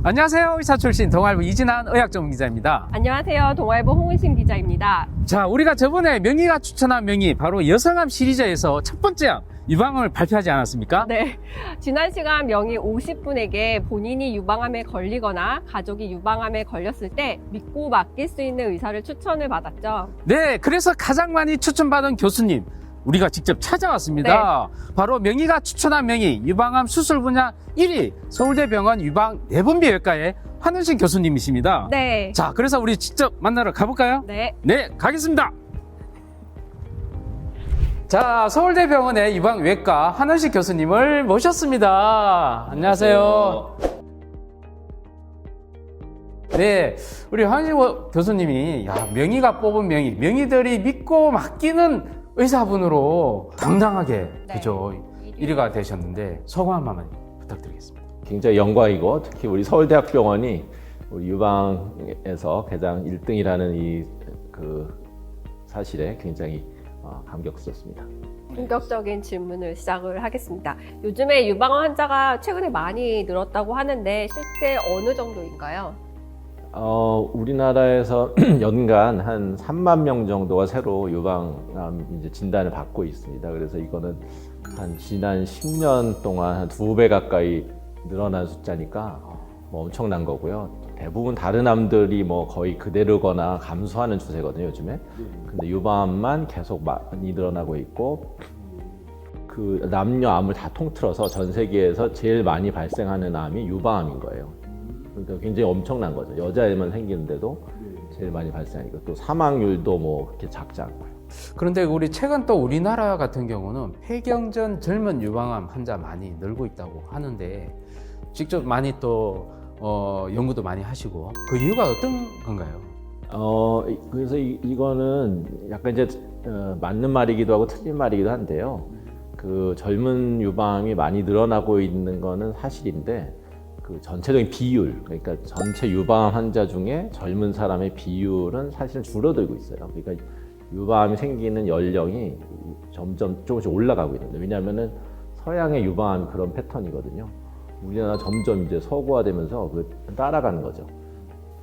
안녕하세요. 의사 출신 동아일보 이진한 의학전문기자입니다. 안녕하세요. 동아일보 홍은신 기자입니다. 자, 우리가 저번에 명의가 추천한 명의 바로 여성암 시리즈에서 첫 번째 암 유방암을 발표하지 않았습니까? 네. 지난 시간 명의 50분에게 본인이 유방암에 걸리거나 가족이 유방암에 걸렸을 때 믿고 맡길 수 있는 의사를 추천을 받았죠. 네, 그래서 가장 많이 추천받은 교수님 우리가 직접 찾아왔습니다. 바로 명의가 추천한 명의 유방암 수술 분야 1위 서울대병원 유방 내분비외과의 한은신 교수님이십니다. 네. 자, 그래서 우리 직접 만나러 가볼까요? 네. 네, 가겠습니다. 자, 서울대병원의 유방외과 한은식 교수님을 모셨습니다. 안녕하세요. 네, 우리 한은식 교수님이 명의가 뽑은 명의들이 믿고 맡기는 의사분으로 당당하게 네. 그죠 1위가 되셨는데 소감 한번 부탁드리겠습니다. 굉장히 영광이고 특히 우리 서울대학병원이 우리 유방에서 가장 1등이라는 이 사실에 굉장히 감격스럽습니다. 본격적인 질문을 시작을 하겠습니다. 요즘에 유방암 환자가 최근에 많이 늘었다고 하는데 실제 어느 정도인가요? 우리나라에서 연간 한 3만 명 정도가 새로 유방암 이제 진단을 받고 있습니다. 그래서 이거는 한 지난 10년 동안 한 2배 가까이 늘어난 숫자니까 뭐 엄청난 거고요. 대부분 다른 암들이 뭐 거의 그대로거나 감소하는 추세거든요, 요즘에. 근데 유방암만 계속 많이 늘어나고 있고, 그 남녀 암을 다 통틀어서 전 세계에서 제일 많이 발생하는 암이 유방암인 거예요. 그러니까 굉장히 엄청난 거죠. 여자애만 생기는데도 제일 많이 발생하니까 또 사망률도 뭐 그렇게 작지 않고요. 그런데 우리 최근 또 우리나라 같은 경우는 폐경전 젊은 유방암 환자 많이 늘고 있다고 하는데 직접 많이 또 연구도 많이 하시고 그 이유가 어떤 건가요? 그래서 이거는 약간 이제 맞는 말이기도 하고 틀린 말이기도 한데요. 그 젊은 유방암이 많이 늘어나고 있는 거는 사실인데 그 전체적인 비율, 그러니까 전체 유방암 환자 중에 젊은 사람의 비율은 사실은 줄어들고 있어요. 그러니까 유방암이 생기는 연령이 점점 조금씩 올라가고 있는데, 왜냐하면은 서양의 유방암이 그런 패턴이거든요. 우리나라 점점 이제 서구화되면서 따라가는 거죠.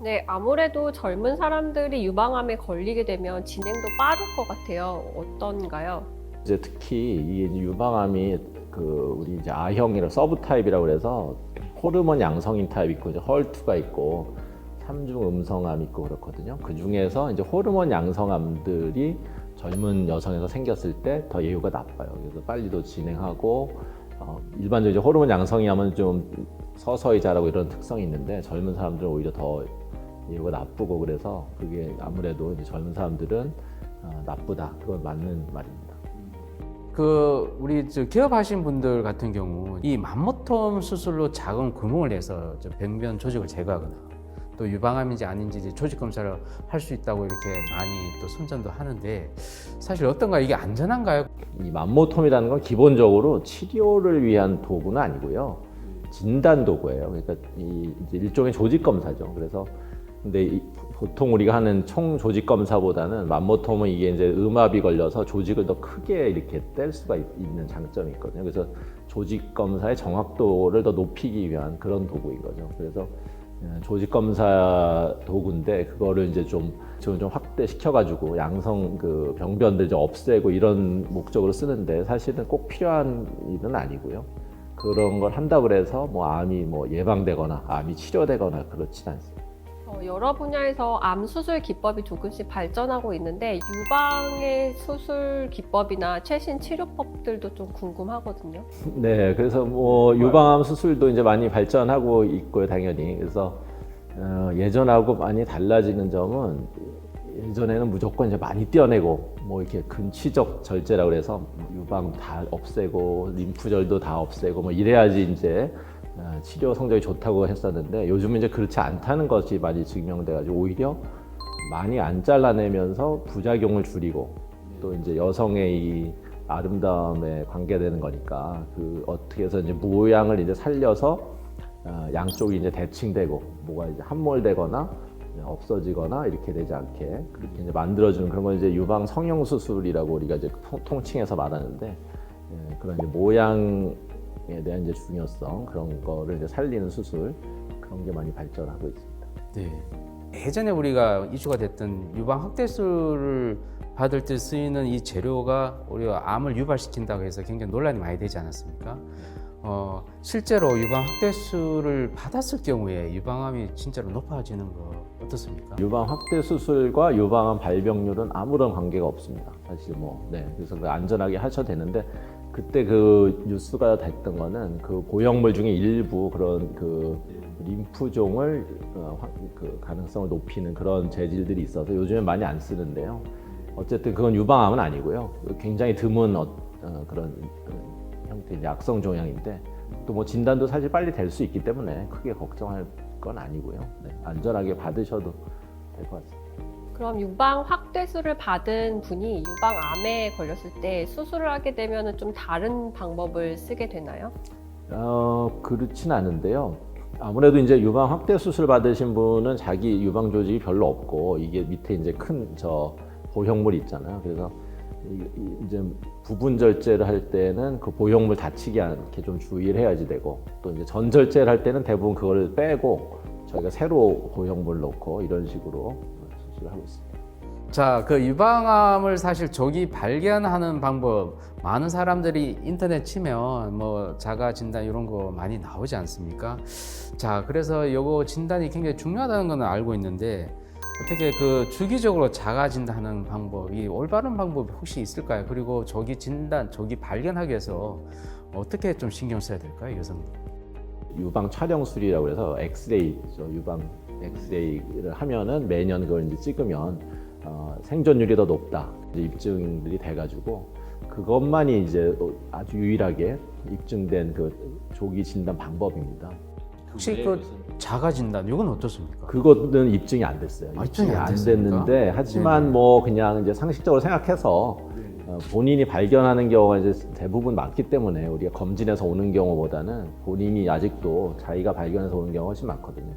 네, 아무래도 젊은 사람들이 유방암에 걸리게 되면 진행도 빠를 것 같아요. 어떤가요? 이제 특히 이 유방암이 우리 이제 A형이라 서브 타입이라고 그래서 호르몬 양성인 타입 있고 이제 헐2가 있고 3중 음성암 있고 그렇거든요. 그 중에서 이제 호르몬 양성암들이 젊은 여성에서 생겼을 때 더 예후가 나빠요. 그래서 빨리도 진행하고 일반적으로 이제 호르몬 양성이하면 좀 서서히 자라고 이런 특성이 있는데 젊은 사람들은 오히려 더 예후가 나쁘고 그래서 그게 아무래도 이제 젊은 사람들은 나쁘다. 그건 맞는 말입니다. 우리 기업하신 분들 같은 경우 이 맘모톰 수술로 작은 구멍을 내서 병변 조직을 제거하거나 또 유방암인지 아닌지 이제 조직 검사를 할 수 있다고 이렇게 많이 또 선전도 하는데 사실 어떤가 이게 안전한가요? 이 맘모톰이라는 건 기본적으로 치료를 위한 도구는 아니고요. 진단 도구예요. 그러니까 이제 일종의 조직 검사죠. 그래서 근데 보통 우리가 하는 총 조직 검사보다는 맘모톰은 이게 이제 음압이 걸려서 조직을 더 크게 이렇게 뗄 수가 있는 장점이 있거든요. 그래서 조직 검사의 정확도를 더 높이기 위한 그런 도구인 거죠. 그래서 조직 검사 도구인데 그거를 이제 좀 확대시켜가지고 양성 병변들 좀 없애고 이런 목적으로 쓰는데 사실은 꼭 필요한 일은 아니고요. 그런 걸 한다고 해서 뭐 암이 뭐 예방되거나 암이 치료되거나 그렇진 않습니다. 여러 분야에서 암 수술 기법이 조금씩 발전하고 있는데 유방의 수술 기법이나 최신 치료법들도 좀 궁금하거든요. 네, 그래서 뭐 유방암 수술도 이제 많이 발전하고 있고요, 당연히. 그래서 예전하고 많이 달라지는 점은 예전에는 무조건 이제 많이 떼어내고 뭐 이렇게 근치적 절제라고 해서 유방 다 없애고 림프절도 다 없애고 뭐 이래야지 이제 치료 성적이 좋다고 했었는데 요즘은 이제 그렇지 않다는 것이 많이 증명돼가지고 오히려 많이 안 잘라내면서 부작용을 줄이고 또 이제 여성의 이 아름다움에 관계되는 거니까 어떻게 해서 이제 모양을 이제 살려서 양쪽이 이제 대칭되고 뭐가 이제 함몰되거나 없어지거나 이렇게 되지 않게 그렇게 이제 만들어주는 그런 걸 이제 유방 성형 수술이라고 우리가 이제 통칭해서 말하는데 그런 이제 모양 에 대한 이제 중요성 그런 거를 이제 살리는 수술 그런 게 많이 발전하고 있습니다. 네. 예전에 우리가 이슈가 됐던 유방 확대수를 받을 때 쓰이는 이 재료가 우리가 암을 유발시킨다고 해서 굉장히 논란이 많이 되지 않았습니까? 실제로 유방 확대수를 받았을 경우에 유방암이 진짜로 높아지는 거 어떻습니까? 유방 확대 수술과 유방암 발병률은 아무런 관계가 없습니다. 사실 그래서 안전하게 하셔도 되는데 그때 그 뉴스가 됐던 거는 그 고형물 중에 일부 그런 그 림프종을 그 가능성을 높이는 그런 재질들이 있어서 요즘에 많이 안 쓰는데요. 어쨌든 그건 유방암은 아니고요. 굉장히 드문 그런 형태의 악성 종양인데 또 뭐 진단도 사실 빨리 될 수 있기 때문에 크게 걱정할 건 아니고요. 네, 안전하게 받으셔도 될 것 같습니다. 그럼 유방 확대술을 받은 분이 유방암에 걸렸을 때 수술을 하게 되면 좀 다른 방법을 쓰게 되나요? 그렇진 않은데요. 아무래도 이제 유방 확대 수술 받으신 분은 자기 유방 조직이 별로 없고 이게 밑에 이제 큰 보형물 있잖아요. 그래서 이제 부분 절제를 할 때는 그 보형물 다치지 않게 좀 주의를 해야지 되고 또 이제 전절제를 할 때는 대부분 그걸 빼고 저희가 새로 보형물 넣고 이런 식으로 수술을 하고 있습니다. 자, 그 유방암을 사실 조기 발견하는 방법 많은 사람들이 인터넷 치면 뭐 자가 진단 이런 거 많이 나오지 않습니까? 자, 그래서 요거 진단이 굉장히 중요하다는 건 알고 있는데 어떻게 그 주기적으로 자가 진단하는 방법이 올바른 방법이 혹시 있을까요? 그리고 조기 진단, 조기 발견하기 위해서 어떻게 좀 신경 써야 될까요, 여성들? 유방 촬영술이라고 해서 엑스레이죠. 유방 엑스레이를 하면은 매년 그걸 이제 찍으면 생존율이 더 높다 이제 입증들이 돼가지고 그것만이 이제 아주 유일하게 입증된 그 조기 진단 방법입니다. 혹시 그 자가 진단 이건 어떻습니까? 그거는 입증이 안 됐어요. 입증이 안 됐는데 하지만 네네. 뭐 그냥 이제 상식적으로 생각해서 본인이 발견하는 경우가 이제 대부분 많기 때문에 우리가 검진해서 오는 경우보다는 본인이 아직도 자기가 발견해서 오는 경우가 훨씬 많거든요.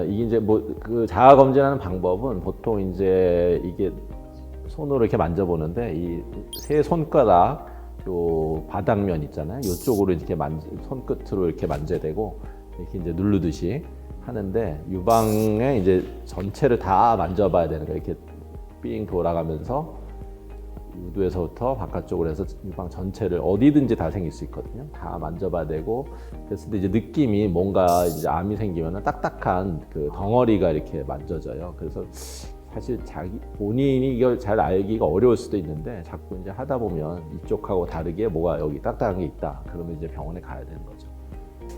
이게 이제 뭐 그 자가 검진하는 방법은 보통 이제 이게 손으로 이렇게 만져보는데 이 세 손가락 요 바닥면 있잖아요. 이쪽으로 이렇게 손끝으로 이렇게 만져야 되고 이렇게 이제 누르듯이 하는데 유방의 이제 전체를 다 만져봐야 되는 거예요. 이렇게 삥 돌아가면서 유두에서부터 바깥쪽으로 해서 유방 전체를 어디든지 다 생길 수 있거든요. 다 만져봐야 되고 그랬을 때 이제 느낌이 뭔가 이제 암이 생기면 딱딱한 그 덩어리가 이렇게 만져져요. 그래서 사실 본인이 이걸 잘 알기가 어려울 수도 있는데 자꾸 이제 하다 보면 이쪽하고 다르게 뭐가 여기 딱딱한 게 있다. 그러면 이제 병원에 가야 되는 거죠.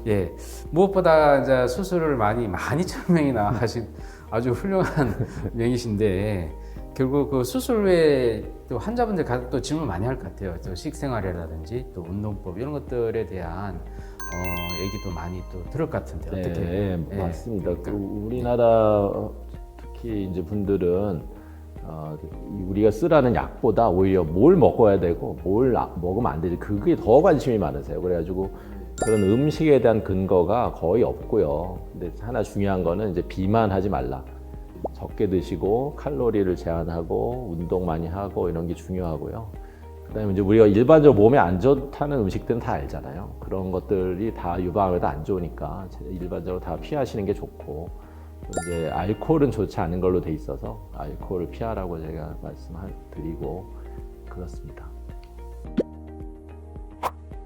예, 무엇보다 이제 수술을 많이 12,000명이나 하신 아주 훌륭한 명이신데 결국 그 수술 후에 또 환자분들 가서 또 질문 많이 할 것 같아요. 또 식생활이라든지 또 운동법 이런 것들에 대한 얘기도 많이 또 들을 것 같은데 어떻게? 네, 맞습니다. 그 우리나라 특히 이제 분들은 우리가 쓰라는 약보다 오히려 뭘 먹어야 되고 뭘 먹으면 안 되지 그게 더 관심이 많으세요. 그래가지고 그런 음식에 대한 근거가 거의 없고요. 근데 하나 중요한 거는 이제 비만하지 말라. 적게 드시고 칼로리를 제한하고 운동 많이 하고 이런 게 중요하고요. 그다음에 이제 우리가 일반적으로 몸에 안 좋다는 음식들은 다 알잖아요. 그런 것들이 다 유방암에도 안 좋으니까 일반적으로 다 피하시는 게 좋고 이제 알코올은 좋지 않은 걸로 돼 있어서 알코올을 피하라고 제가 말씀드리고 그렇습니다.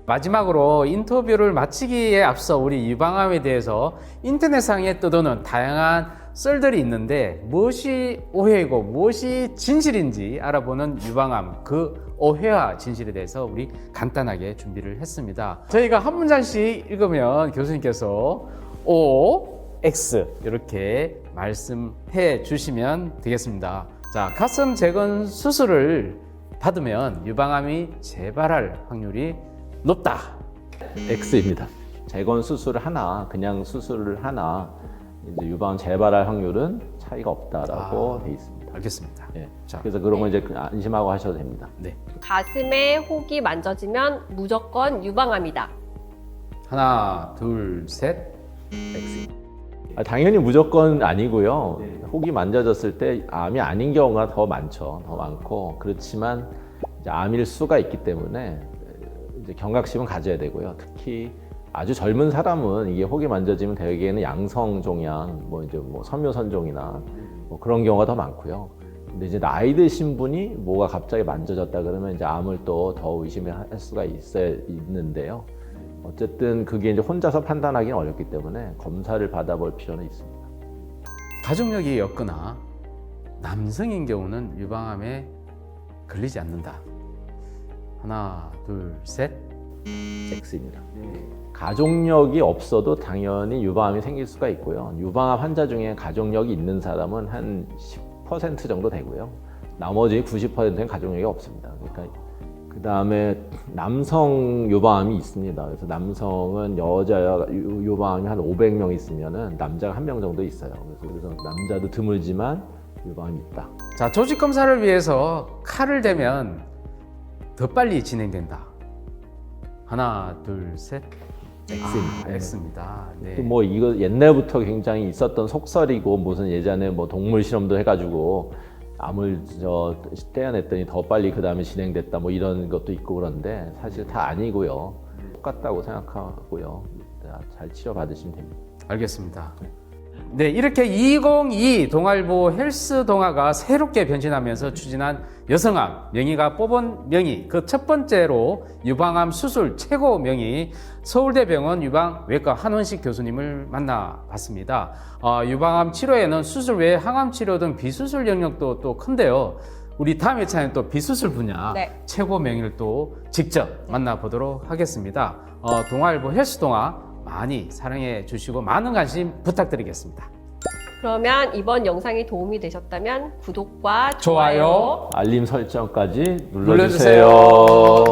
마지막으로 인터뷰를 마치기에 앞서 우리 유방암에 대해서 인터넷상에 떠도는 다양한 썰들이 있는데 무엇이 오해이고 무엇이 진실인지 알아보는 유방암 그 오해와 진실에 대해서 우리 간단하게 준비를 했습니다. 저희가 한 문장씩 읽으면 교수님께서 O, X 이렇게 말씀해 주시면 되겠습니다. 자, 가슴 재건 수술을 받으면 유방암이 재발할 확률이 높다. X입니다. 재건 수술을 하나, 그냥 수술을 하나 이제 유방암 재발할 확률은 차이가 없다라고 돼 있습니다. 알겠습니다. 예. 자. 그래서 그런 거 이제 안심하고 하셔도 됩니다. 네. 가슴에 혹이 만져지면 무조건 유방암이다. 하나, 둘, 셋. X. 당연히 무조건 아니고요. 혹이 만져졌을 때 암이 아닌 경우가 더 많죠. 더 많고 그렇지만 이제 암일 수가 있기 때문에 이제 경각심은 가져야 되고요. 특히 아주 젊은 사람은 이게 혹이 만져지면 대개는 양성 종양, 뭐 이제 뭐 섬유선종이나 뭐 그런 경우가 더 많고요. 근데 이제 나이 드신 분이 뭐가 갑자기 만져졌다 그러면 이제 암을 또 더 의심할 수가 있는데요. 어쨌든 그게 이제 혼자서 판단하기는 어렵기 때문에 검사를 받아볼 필요는 있습니다. 가족력이 없거나 남성인 경우는 유방암에 걸리지 않는다. 하나, 둘, 셋. X입니다. 가족력이 없어도 당연히 유방암이 생길 수가 있고요. 유방암 환자 중에 가족력이 있는 사람은 한 10% 정도 되고요. 나머지 90%는 가족력이 없습니다. 그러니까 그 다음에 남성 유방암이 있습니다. 그래서 남성은 여자 유방암이 한 500명 있으면은 남자가 1명 정도 있어요. 그래서 남자도 드물지만 유방암이 있다. 자, 조직 검사를 위해서 칼을 대면 더 빨리 진행된다. 하나, 둘, 셋. X입니다. X입니다. 네. 또 뭐 이거 옛날부터 굉장히 있었던 속설이고 무슨 예전에 뭐 동물 실험도 해가지고 암을 떼어냈더니 더 빨리 그 다음에 진행됐다 뭐 이런 것도 있고 그런데 사실 다 아니고요. 똑같다고 생각하고요. 잘 치료받으시면 됩니다. 알겠습니다. 네, 이렇게 2022 동아일보 헬스 동아가 새롭게 변신하면서 추진한 여성암 명의가 뽑은 명의, 그 첫 번째로 유방암 수술 최고 명의 서울대병원 유방외과 한원식 교수님을 만나봤습니다. 유방암 치료에는 수술 외에 항암 치료 등 비수술 영역도 또 큰데요. 우리 다음 회차에는 또 비수술 분야 네. 최고 명의를 또 직접 만나보도록 하겠습니다. 동아일보 헬스 동아 많이 사랑해 주시고 많은 관심 부탁드리겠습니다. 그러면 이번 영상이 도움이 되셨다면 구독과 좋아요. 알림 설정까지 눌러주세요. 눌러주세요.